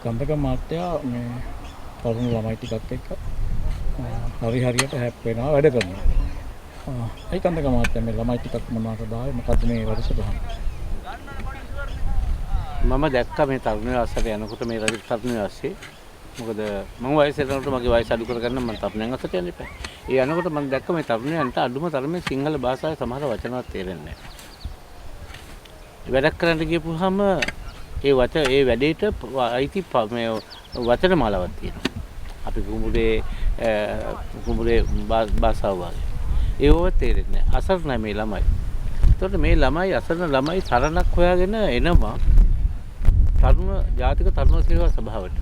කන්දක මාත්‍යා මේ තරුණ ළමයි ටිකක් එක්ක හරි හරියට හැප් වෙනවා වැඩ කරනවා. ඒ කන්දක මාත්‍යා මේ ළමයි ටිකක් මොනවාටද ආවේ මොකද්ද මේ වැඩසටහන? මම දැක්කා මේ තරුණ වයසට යනකොට මේ රජ තරුණ වයසේ මොකද මම වයසට යනකොට මගේ වයස අඩු කරගන්න මම තරුණයන් අතට යන්න එපා. ඒ යනකොට මම දැක්ක මේ තරුණයන්ට අඩුම තරමේ සිංහල භාෂාවේ සමහර වචනවත් තේරෙන්නේ නැහැ. වැඩක් කරන්න ගියපුවාම ඒ වැඩේට අයිති මේ වචන මාලාවක් තියෙනවා. අපි කුඹුරේ භාෂාව වගේ. ඒව තේරෙන්නේ නැහැ. අසරණයි මේ ළමයි. එතකොට මේ ළමයි අසරණ ළමයි සරණක් හොයාගෙන එනවා තරුණ ජාතික තරුණ සේවා සභාවට.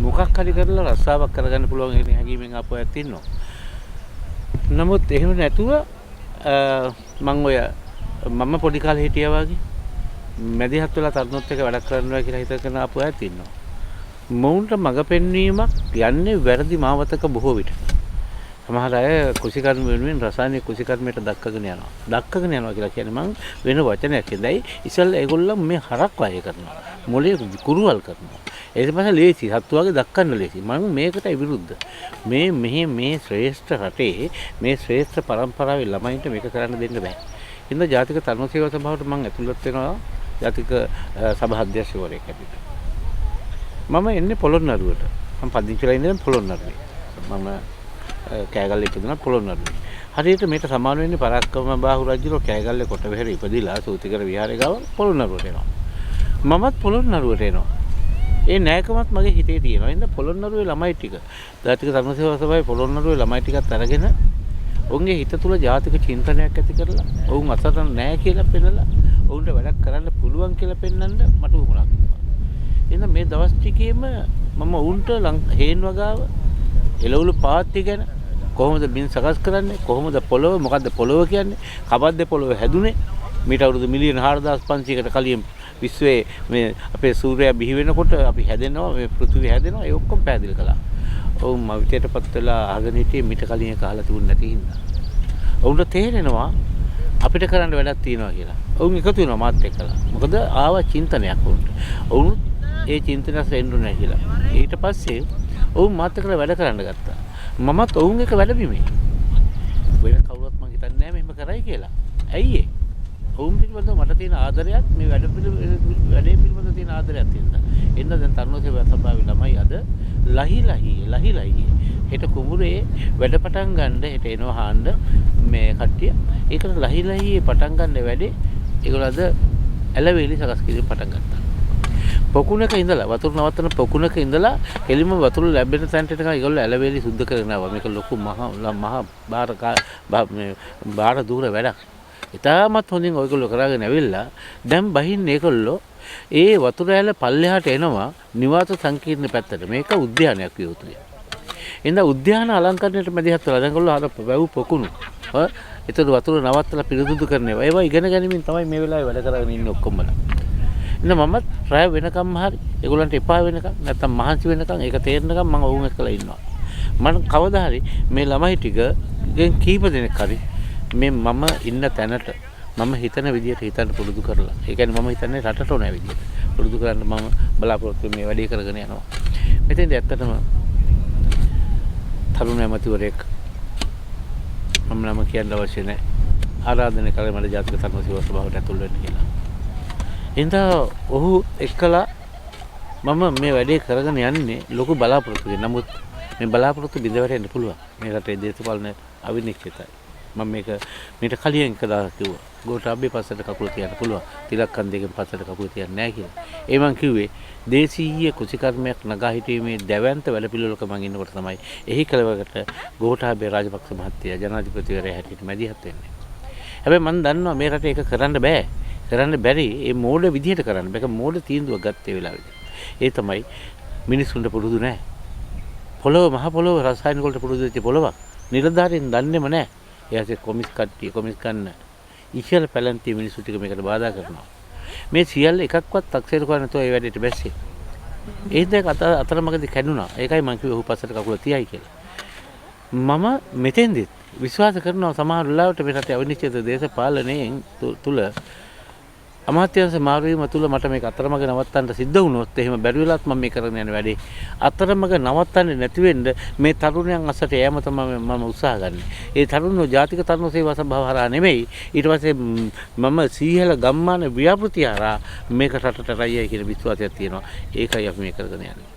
මොකක් හරි කරලා රස්සාවක් කරගන්න පුළුවන් කියන හැඟීමෙන් ආපු අයත් ඉන්නවා. නමුත් එහෙම නැතුව මම පොඩි කාලේ හිටියා වගේ මැදිහත් වෙලා තරුණොත් එක්ක වැඩ කරනවා කියලා හිතගෙන ආපු අයත් ඉන්නවා. මොවුන්ට මඟ පෙන්වීමක් යන්නේ වැරදි මාවතක බොහෝ විට. සමහර අය කුසිකර්ම වෙනුවෙන් රසායනික කුසිකර්මයට දක්කගෙන යනවා. දක්කගෙන යනවා කියලා කියන්නේ මං වෙන වචනයක් කියදයි ඉතින් ඒගොල්ලෝ මේ හරක් වාය කරනවා. මොලේ කුරුවල් කරනවා. ඊට පස්සේ ලේසි සත්තු වගේ දක්කන්න ලේසි. මම මේකටයි විරුද්ධ. මේ ශ්‍රේෂ්ඨ රටේ මේ ශ්‍රේෂ්ඨ පරම්පරාවේ ළමයින්ට මේක කරන්න දෙන්න බෑ. ඉතින් ජාතික තරුණ සේවා සභාවට මම ඇතුළත් වෙනවා ජාතික සභා අධ්‍යක්ෂවරයෙක් හැටියට. මම එන්නේ පොළොන්නරුවට. මම පදිංචිලා ඉන්නේ පොළොන්නරුවේ. මම කෑගල්ලේ ඉපදුණා පොළොන්නරුවේ. හරියට මේට සමාන වෙන්නේ පරාක්‍රම බාහු රජුගේ කෑගල්ලේ කොටවෙහෙර ඉපදිලා සූතිකර විහාරේ ගාව පොළොන්නරුවට එනවා. මමත් පොළොන්නරුවට එනවා. ඒ නෑකමත් මගේ හිතේ තියෙනවා. ඉතින් පොළොන්නරුවේ ළමයි ටික ජාතික තරුණ සේවා සභාවේ පොළොන්නරුවේ ළමයි ටිකත් අරගෙන ඔවුන්ගේ හිත තුළ ජාතික චින්තනයක් ඇති කරලා ඔවුන් අසරණ නෑ කියලා පෙන්නලා ඔවුන්ට වැඩක් කරන්න පුළුවන් කියලා පෙන්වන්න මට උවමනා කරනවා. එහෙනම් මේ දවස් ටිකේම මම ඔවුන්ට හේන් වගාව එළවලු පාත්‍ය ගැන කොහොමද බින් සකස් කරන්නේ කොහොමද පොළොව මොකද්ද පොළොව කියන්නේ කබද්ද පොළොව හැදුනේ මීට අවුරුදු මිලියන 4500කට කලින් විශ්වයේ මේ අපේ සූර්යයා බිහි වෙනකොට අපි හැදෙනවා මේ පෘථිවිය හැදෙනවා ඒ ඔක්කොම පැහැදිලි කළා. ඔවුන් මවිතයටපත් වෙලා අහගෙන හිටියේ මීට කලින් ඒක අහලා තිබුණ නැති හින්දා. ඔවුන්ට තේරෙනවා අපිට කරන්න වැඩක් තියෙනවා කියලා. ඔවුන් එකතු වෙනවා මාත් එක්කලා. මොකද ආව චින්තනයක් වුණා. ඔවුන් ඒ චින්තනයට එන්නුනේ නැහැ කියලා. ඊට පස්සේ ඔවුන් මාත් එක්කලා වැඩ කරන්න ගත්තා. මමත් ඔවුන් එක වැඩ බිමේ. වෙන කවුරුත් මං හිතන්නේ නැහැ මෙහෙම කරයි කියලා. ඇයි ඒ? ඔවුන් පිළිබඳව මට තියෙන ආදරයත් මේ වැඩේ පිළිබඳව තියෙන ආදරයත් තියෙනවා. එන්න දැන් තරුණ සේවා සභාවේ ළමයි අද ලහි හෙට කුඹුරේ වැඩ පටන් ගන්න හෙට එනවා හාන්න මේ කට්ටිය. ඒකට ලහි පටන් ගන්න වැඩේ ඒගොල්ලෝ අද ඇලවේලි සකස් කිරීම පටන් ගත්තා. පොකුණක ඉඳලා වතුර නවත්තන පොකුණක ඉඳලා එළිම වතුර ලැබෙන තැනට එනකන් ඒගොල්ලෝ ඇලවේලි සුද්ධ කරගෙන ආවා. මේක ලොකු මහා බාර දුර වැඩක්. ඉතාමත් හොඳින් ඔයගොල්ලෝ කරගෙන ඇවිල්ලා දැන් බහින්නේ ඒගොල්ලෝ ඒ වතුර ඇල පල්ලෙහාට එනවා නිවාස සංකීර්ණ පැත්තට. මේක උද්‍යානයක් විය යුතුයි. එහෙනම් උද්‍යාන අලංකරණයට මැදිහත් වෙලා දැන් ඒගොල්ලෝ අර වැව් පොකුණු ඒතර වතුර නවත්තලා පිරිසුදු කරනවා. ඒවා ඉගෙන ගැනීමෙන් තමයි මේ වෙලාවේ වැඩ කරගෙන ඉන්නේ ඔක්කොමලා. එහෙනම් මමත් රැ වෙනකම් හරි ඒගොල්ලන්ට එපා වෙනකම් නැත්තම් මහන්සි වෙනකම් ඒක තේරෙනකම් මම ඔවුන් එක්කලා ඉන්නවා. මම කවදා හරි මේ ළමයි ටිකගෙන් කීප දෙනෙක් හරි මේ මම ඉන්න තැනට මම හිතන විදියට හිතන්න පුරුදු කරලා. ඒ කියන්නේ මම හිතන්නේ රටට ඕන විදියට පුරුදු කරන්න මම බලාපොරොත්තු මේ වැඩේ කරගෙන යනවා. මෙතෙන්දී ඇත්තටම තරුණ ඇමතිවරයෙක් මම නම කියන්න අවශ්‍ය නැහැ. ආරාධනා කරලා මට ජාතික තරුණ සේවා සභාවට ඇතුල් වෙන්න කියලා. එහෙනම් ඔහු එක්කලා මම මේ වැඩේ කරගෙන යන්නේ ලොකු බලාපොරොත්තුකින්. නමුත් මේ බලාපොරොත්තු බිඳවැටෙන්න පුළුවන්. මේ රටේ දේශපාලන අවිනිශ්චිතයි. මම මේක කලින් එක දාලා කිව්වා. ගෝඨාභය පස්සට කකුල තියන්න පුළුවන්. තිලක්කන්දේගෙන් පස්සට කකුල තියන්නේ නැහැ කියලා. ඒ මං කිව්වේ දේශීය කුසිකර්මයක් නගා හිටීමේ දැවැන්ත වැඩපිළිවෙලක මං ඉන්නකොට තමයි එහි කලවකට ගෝඨාභය රාජපක්ෂ මහත්තයා ජනාධිපතිවරයා හැටියට මැදිහත් වෙන්නේ. හැබැයි මං දන්නවා මේ රටේ ඒක කරන්න බෑ. කරන්න බැරි ඒ මෝඩ විදිහට කරන්න. මේක මෝඩ තීන්දුවක් ගත්තේ වෙලාවෙදී. ඒ තමයි මිනිස්සුන්ට පුරුදු නැහැ. පොළොව මහ පොළොව රසායනික වලට පුරුදු වෙච්ච පොළොවක්. නිලධාරීන් දන්නේම නැහැ. එයාසේ කොමිස් කන්න ඉහළ පැලැන්තිය මිනිස්සු ටික මේකට බාධා කරනවා. මේ සියල්ල එකක්වත් තක්සේරු කරන්නේ නැතුව ඒ වැඩේට බැස්සේ. ඒ දෙක අතරමඟදී කැඩුනා. ඒකයි මම කිව්වේ ඔහු පස්සට කකුල තියයි කියලා. මම මෙතෙන්දිත් විශ්වාස කරනවා සමහර වෙලාවට මේ රටේ අවිනිශ්චිත දේශපාලනයෙන් තුල අමාත්‍යාංශ මාරුවීම තුල මට මේක අතරමඟ නවත්තන්න සිද්ධ වුණොත් එහෙම බැරි වෙලාවත් මම මේ කරගෙන යන වැඩේ අතරමඟ නවත්තන්නේ නැති වෙන්න මේ තරුණයන් අස්සට යෑම තමයි මම උත්සාහ ගන්නෙ. ඒ තරුණෝ ජාතික තරුණ සේවා සභාව හරහා නෙමෙයි ඊට පස්සේ මම සීහල ගම්මාන ව්‍යාපෘතිය හරහා මේක රටට රැයයි කියන විශ්වාසයක් තියෙනවා. ඒකයි අපි මේ කරගෙන යන්නේ.